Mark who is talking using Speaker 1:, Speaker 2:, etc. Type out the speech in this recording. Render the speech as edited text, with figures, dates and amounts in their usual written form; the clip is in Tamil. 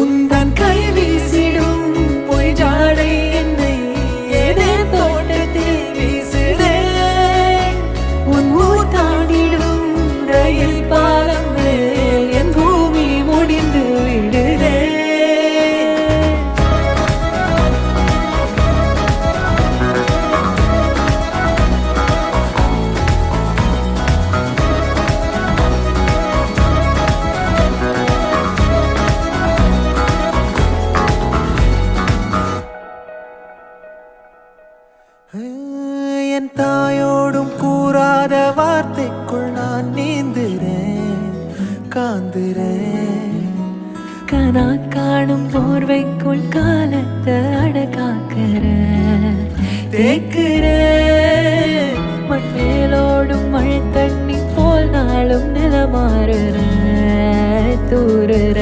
Speaker 1: உந்தன் கை வீசிடும் பொய் ஜாடை என்னை ஏதே தோட்டத்தில் வீசுதே. உன் ஊர் தாண்டிடும் ரயில் பாலம் மேல் என் பூமி முடிந்து விடுதே. என் தாயோடும் கூறாத வார்த்தைக்குள் நான் நீந்துறேன், காந்துறேன். கனா காணும் போர்வைக்குள் காலத்தை அடக்காக்கிற தேக்குறேன். மண்மேலோடும் மழை தண்ணி போல் நாளும் நிலமாறுற தூறுற.